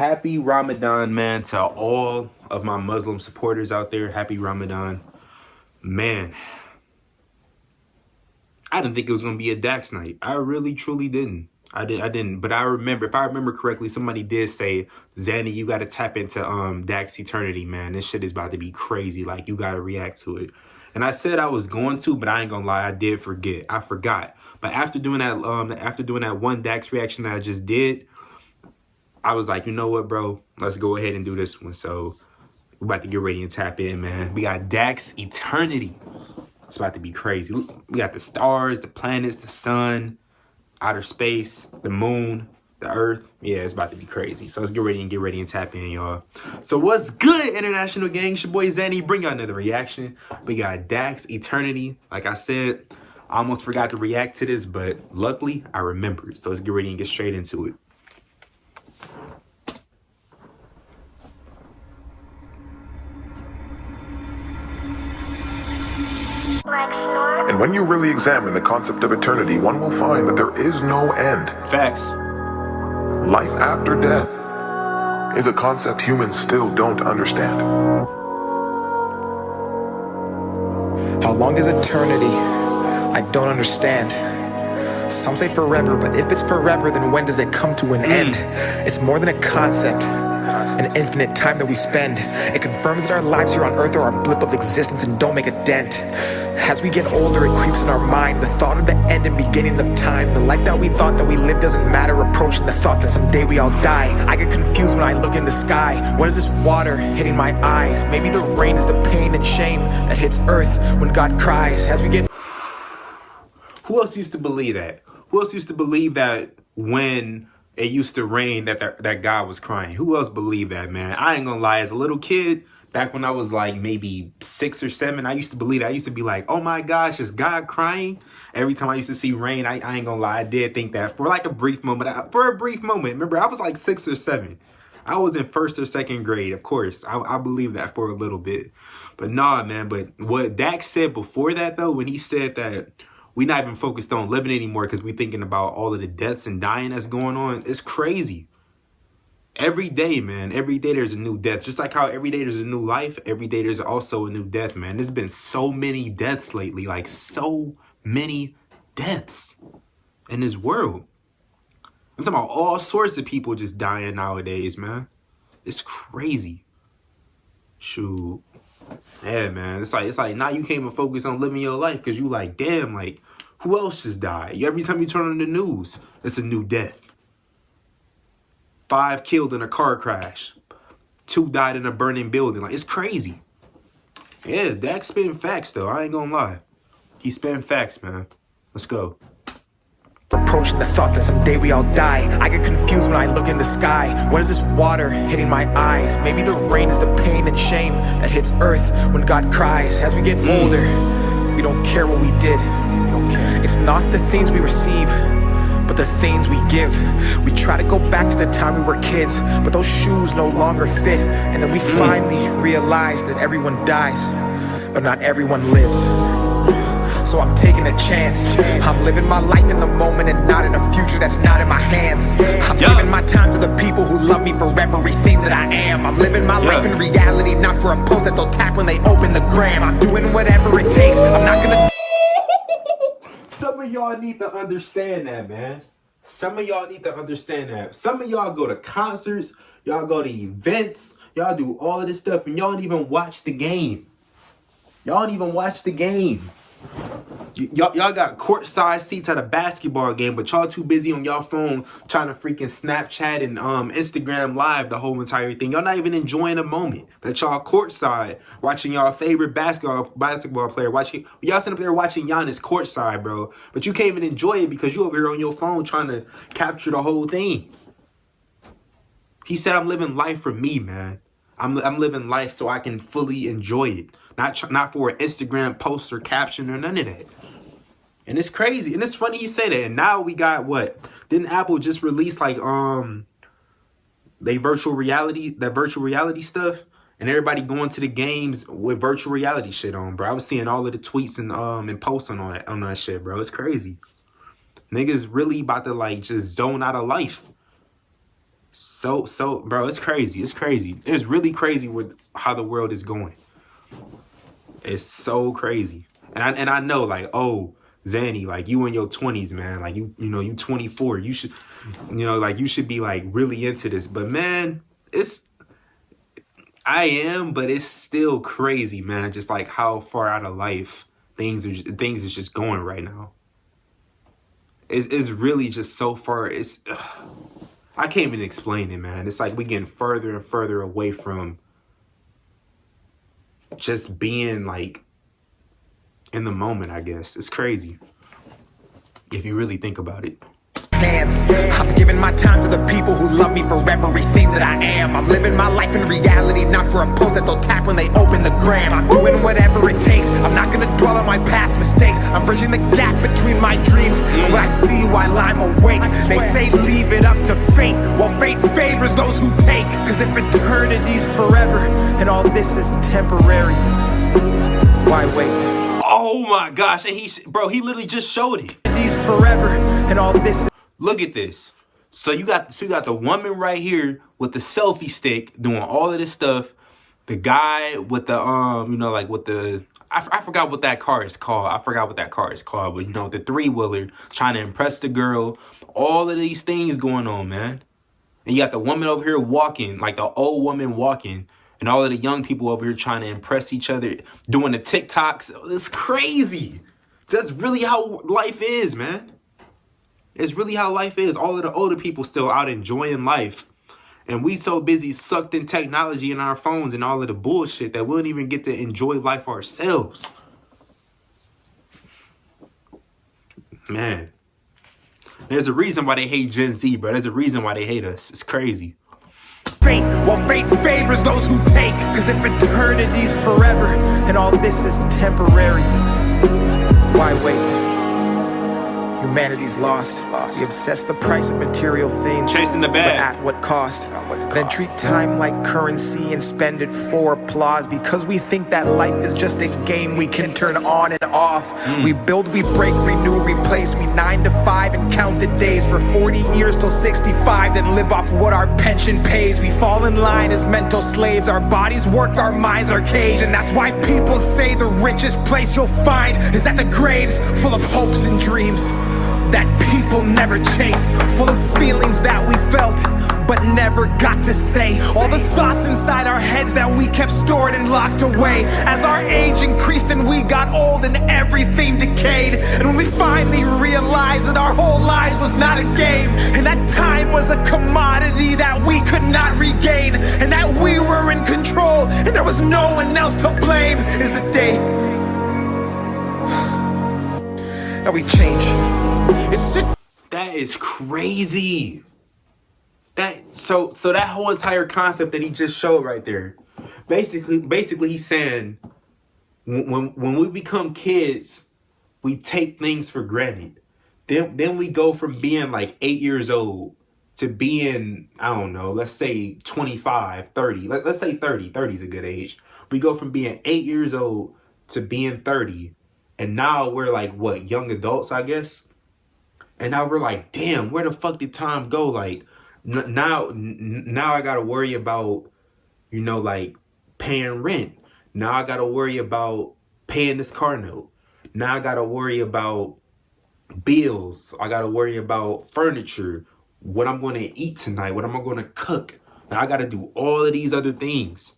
Happy Ramadan, man, to all of my Muslim supporters out there. Happy Ramadan. Man, I didn't think it was going to be a Dax night. I really, truly didn't. I didn't. But I remember, if I remember correctly, somebody did say, Zanny, you got to tap into Dax Eternity, man. This shit is about to be crazy. Like, you got to react to it. And I said I was going to, but I ain't going to lie. I did forget. I forgot. But after doing that one Dax reaction that I just did, I was like, you know what, bro? Let's go ahead and do this one. So we're about to get ready and tap in, man. We got Dax Eternity. It's about to be crazy. We got the stars, the planets, the sun, outer space, the moon, the earth. Yeah, it's about to be crazy. So let's get ready and tap in, y'all. So what's good, international gang? It's your boy Zanny. Bring out another reaction. We got Dax Eternity. Like I said, I almost forgot to react to this, but luckily I remembered. So let's get ready and get straight into it. And when you really examine the concept of eternity, one will find that there is no end. Facts. Life after death is a concept humans still don't understand. How long is eternity? I don't understand. Some say forever, but if it's forever, then when does it come to an end? It's more than a concept, an infinite time that we spend. It confirms that our lives here on earth are a blip of existence and don't make a dent. As we get older, it creeps in our mind, the thought of the end and beginning of time. The life that we thought that we lived doesn't matter, approaching the thought that someday we all die. I get confused when I look in the sky. What is this water hitting my eyes? Maybe the rain is the pain and shame that hits earth when God cries. As we get... Who else used to believe that? Who else used to believe that when it used to rain that God was crying? Who else believed that, man? I ain't gonna lie, as a little kid, back when I was like maybe 6 or 7, I used to believe that. I used to be like, oh my gosh, is God crying? Every time I used to see rain, I ain't gonna lie, I did think that for like a brief moment. For a brief moment, remember, I was like 6 or 7. I was in 1st or 2nd grade, of course. I believed that for a little bit. But nah, man, but what Dax said before that, though, when he said that we not even focused on living anymore because we thinking about all of the deaths and dying that's going on, it's crazy. Every day, man, every day there's a new death. Just like how every day there's a new life, every day there's also a new death, man. There's been so many deaths lately, like so many deaths in this world. I'm talking about all sorts of people just dying nowadays, man. It's crazy. Shoot. Yeah, man. It's like now you can't even focus on living your life because you like, damn, like, who else just died? Every time you turn on the news, it's a new death. 5 killed in a car crash. 2 died in a burning building. Like, it's crazy. Yeah, Dax spitting facts, though. I ain't gonna lie. He's spitting facts, man. Let's go. Approaching the thought that someday we all die. I get confused when I look in the sky. What is this water hitting my eyes? Maybe the rain is the pain and shame that hits earth when God cries. As we get older, we don't care what we did. It's not the things we receive, but the things we give. We try to go back to the time we were kids, but those shoes no longer fit. And then we finally realize that everyone dies, but not everyone lives. So I'm taking a chance. I'm living my life in the moment and not in a future that's not in my hands. I'm giving my time to the people who love me for everything that I am. I'm living my life in reality, not for a post that they'll tap when they open the gram. I'm doing whatever it takes. I'm not gonna... Some of y'all need to understand that, man. Some of y'all need to understand that. Some of y'all go to concerts, y'all go to events, y'all do all of this stuff, and y'all don't even watch the game. Y'all don't even watch the game. Y'all got courtside seats at a basketball game, but y'all too busy on y'all phone trying to freaking Snapchat and Instagram live the whole entire thing. Y'all not even enjoying the moment that y'all courtside watching y'all favorite basketball player watching. Y'all sitting up there watching Giannis courtside, bro, but you can't even enjoy it because you over here on your phone trying to capture the whole thing. He said, "I'm living life for me, man. I'm living life so I can fully enjoy it." Not for an Instagram post or caption or none of that. And it's crazy. And it's funny you say that. And now we got what? Didn't Apple just release like that virtual reality stuff? And everybody going to the games with virtual reality shit on, bro. I was seeing all of the tweets and posts on that shit, bro. It's crazy. Niggas really about to like just zone out of life. So, bro, it's crazy. It's crazy. It's really crazy with how the world is going. It's so crazy. And I know, like, oh, Zanny, like, you in your 20s, man. Like, you know, you 24. You should, like, you should be, like, really into this. But, man, I am, but it's still crazy, man. Just, like, how far out of life things is just going right now. It's really just so far. I can't even explain it, man. It's like we getting further and further away from just being like in the moment, I guess. It's crazy if you really think about it. I'm giving my time to the people who love me for everything that I am. I'm living my life in reality, not for a post that they'll tap when they open the gram. I'm doing whatever it takes. I'm not gonna dwell on my past mistakes. I'm bridging the gap between my dreams and what I see while I'm awake. They say leave it up to fate. Well, fate favors those who take. Cause if eternity's forever and all this is temporary, why wait? Oh my gosh, and he literally just showed it. He's forever and all this. Look at this. So you got the woman right here with the selfie stick doing all of this stuff. The guy with the I forgot what that car is called. But the three-wheeler trying to impress the girl. All of these things going on, man. And you got the woman over here walking, like the old woman walking, and all of the young people over here trying to impress each other, doing the TikToks. It's crazy. That's really how life is, man. It's really how life is. All of the older people still out enjoying life. And we so busy sucked in technology and our phones and all of the bullshit that we don't even get to enjoy life ourselves. Man. There's a reason why they hate Gen Z, bro. There's a reason why they hate us. It's crazy. Fate, well, fate favors those who take. Cause if eternity's forever and all this is temporary, why wait? Humanity's lost. We obsess the price of material things, chasing the bag, but at what cost? Then treat time like currency and spend it for applause, because we think that life is just a game we can turn on and off. We build, we break, renew, replace. We 9 to 5 and count the days for 40 years till 65, then live off what our pension pays. We fall in line as mental slaves. Our bodies work, our minds are caged, and that's why people say the richest place you'll find is at the graves, full of hopes and dreams that people never chased, full of feelings that we felt but never got to say. All the thoughts inside our heads that we kept stored and locked away. As our age increased and we got old and everything decayed, and when we finally realized that our whole lives was not a game, and that time was a commodity that we could not regain, and that we were in control and there was no one else to blame, is the day that we change. That is crazy. So that whole entire concept that he just showed right there, basically he's saying when we become kids, we take things for granted. Then we go from being like 8 years old to being, I don't know, let's say 25, 30. Let's say 30. 30 is a good age. We go from being 8 years old to being 30. And now we're like, what, young adults, I guess? And now we're like, damn, where the fuck did time go? Like, now I got to worry about, like, paying rent. Now I got to worry about paying this car note. Now I got to worry about bills. I got to worry about furniture, what I'm going to eat tonight, what am I going to cook. Now I got to do all of these other things.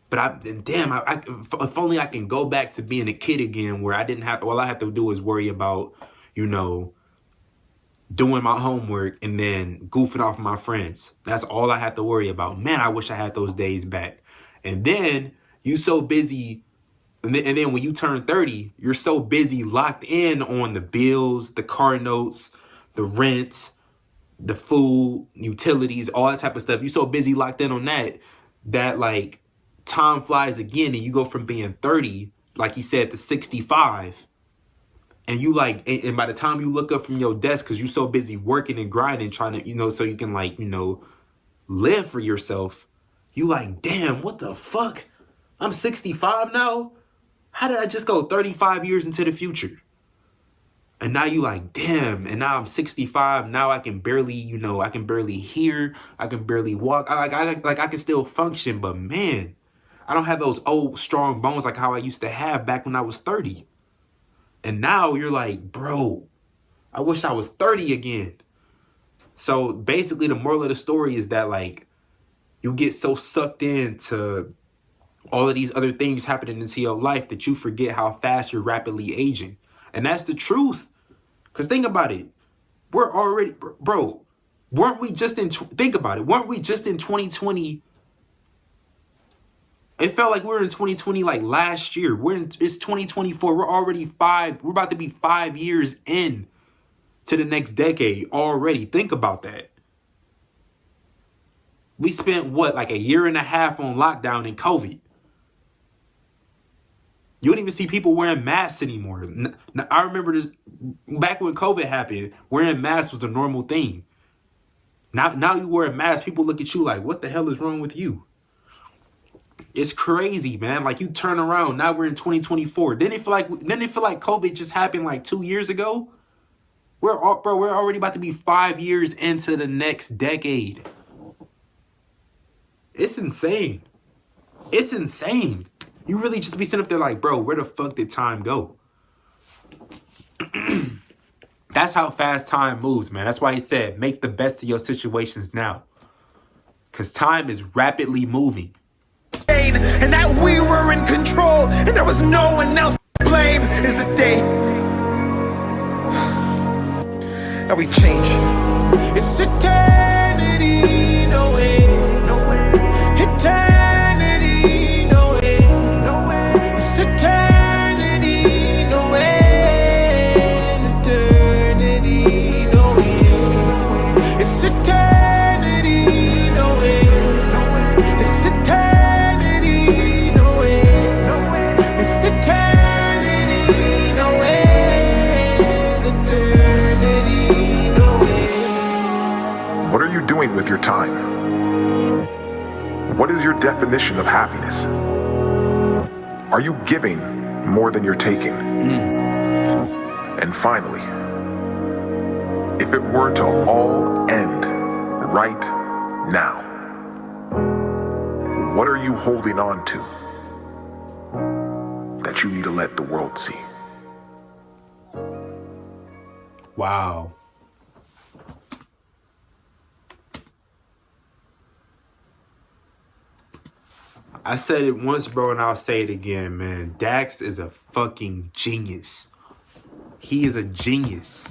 But if only I can go back to being a kid again, where I didn't have to, all I have to do is worry about, doing my homework and then goofing off with my friends. That's all I had to worry about. Man, I wish I had those days back. And then you so busy, and then when you turn 30, you're so busy locked in on the bills, the car notes, the rent, the food, utilities, all that type of stuff. You're so busy locked in on that like time flies again, and you go from being 30, like he said, to 65. And you like, and by the time you look up from your desk, because you're so busy working and grinding, trying to, so you can like, live for yourself, you like, damn, what the fuck? I'm 65 now? How did I just go 35 years into the future? And now you like, damn, and now I'm 65. Now I can barely, you know, I can barely hear. I can barely walk. I can still function, but man, I don't have those old strong bones like how I used to have back when I was 30. And now you're like, bro, I wish I was 30 again. So basically the moral of the story is that like you get so sucked into all of these other things happening into your life that you forget how fast you're rapidly aging. And that's the truth. Because think about it. We're already, bro, weren't we just in, think about it. Weren't we just in 2020? It felt like we were in 2020 like last year. It's 2024. We're about to be 5 years in to the next decade already. Think about that. We spent what, like a year and a half on lockdown and COVID. You don't even see people wearing masks anymore. I remember this back when COVID happened, wearing masks was the normal thing. Now you wear a mask, people look at you like, what the hell is wrong with you? It's crazy, man. Like you turn around, now we're in 2024. Didn't it feel like COVID just happened like 2 years ago? We're already about to be 5 years into the next decade. It's insane. It's insane. You really just be sitting up there like, bro, where the fuck did time go? That's how fast time moves, man. That's why he said, make the best of your situations now. Because time is rapidly moving. And that we were in control and there was no one else to blame is the day that we change. It's eternity, no way, eternity, no way, it's eternity, no way, eternity, no way, it's eternity, no way, it's eternity, no way, it's eternity, no way, eternity, no way. What are you doing with your time? What is your definition of happiness? Are you giving more than you're taking? And finally, if it were to all end right now, what are you holding on to that you need to let the world see? Wow. I said it once, bro, and I'll say it again, man. Dax is a fucking genius. He is a genius.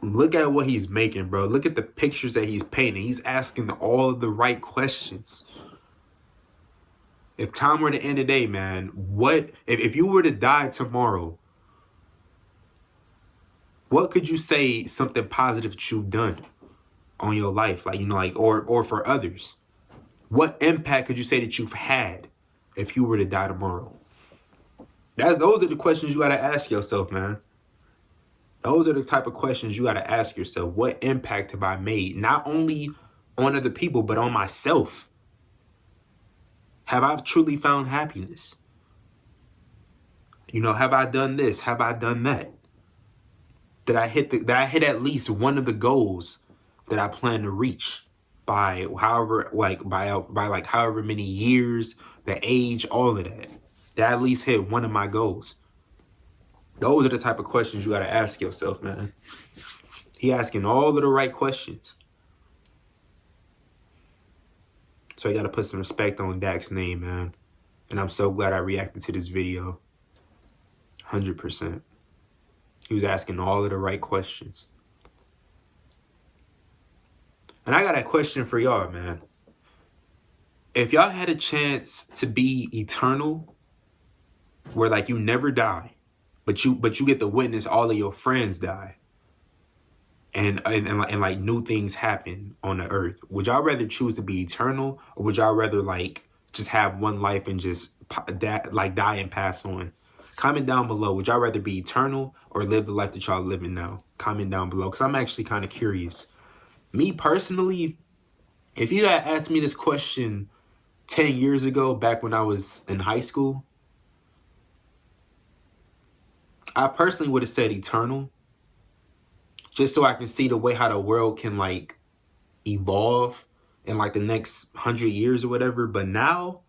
Look at what he's making, bro. Look at the pictures that he's painting. He's asking all of the right questions. If time were to end today, man, what if you were to die tomorrow? What could you say something positive that you've done on your life, like, you know, like, or for others? What impact could you say that you've had if you were to die tomorrow? Those are the questions you got to ask yourself, man. Those are the type of questions you got to ask yourself. What impact have I made? Not only on other people, but on myself. Have I truly found happiness? You know, have I done this? Have I done that? Did I hit at least one of the goals that I plan to reach by however, like by like however many years, the age, all of that? Did I at least hit one of my goals? Those are the type of questions you got to ask yourself, man. He asking all of the right questions. So I got to put some respect on Dax's name, man. And I'm so glad I reacted to this video. 100%. He was asking all of the right questions. And I got a question for y'all, man. If y'all had a chance to be eternal, where like you never die, but you get to witness all of your friends die, and like new things happen on the earth, would y'all rather choose to be eternal, or would y'all rather like just have one life and just die and pass on? Comment down below. Would y'all rather be eternal or live the life that y'all living now? Comment down below, because I'm actually kind of curious. Me personally, if you had asked me this question 10 years ago, back when I was in high school, I personally would have said eternal, just so I can see the way how the world can like evolve in like the next 100 years or whatever. But now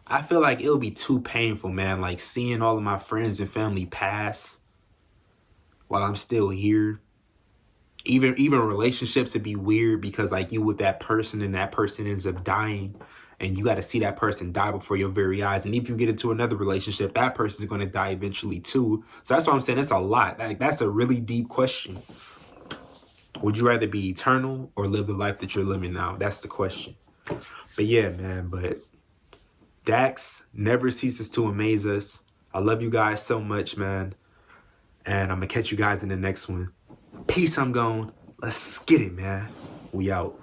I feel like it'll be too painful, man. Like seeing all of my friends and family pass while I'm still here. Even relationships would be weird because like you with that person and that person ends up dying and you got to see that person die before your very eyes. And if you get into another relationship, that person is going to die eventually too. So that's why I'm saying it's a lot. Like that's a really deep question. Would you rather be eternal or live the life that you're living now? That's the question. But yeah, man, but Dax never ceases to amaze us. I love you guys so much, man. And I'm going to catch you guys in the next one. Peace, I'm gone. Let's get it, man. We out.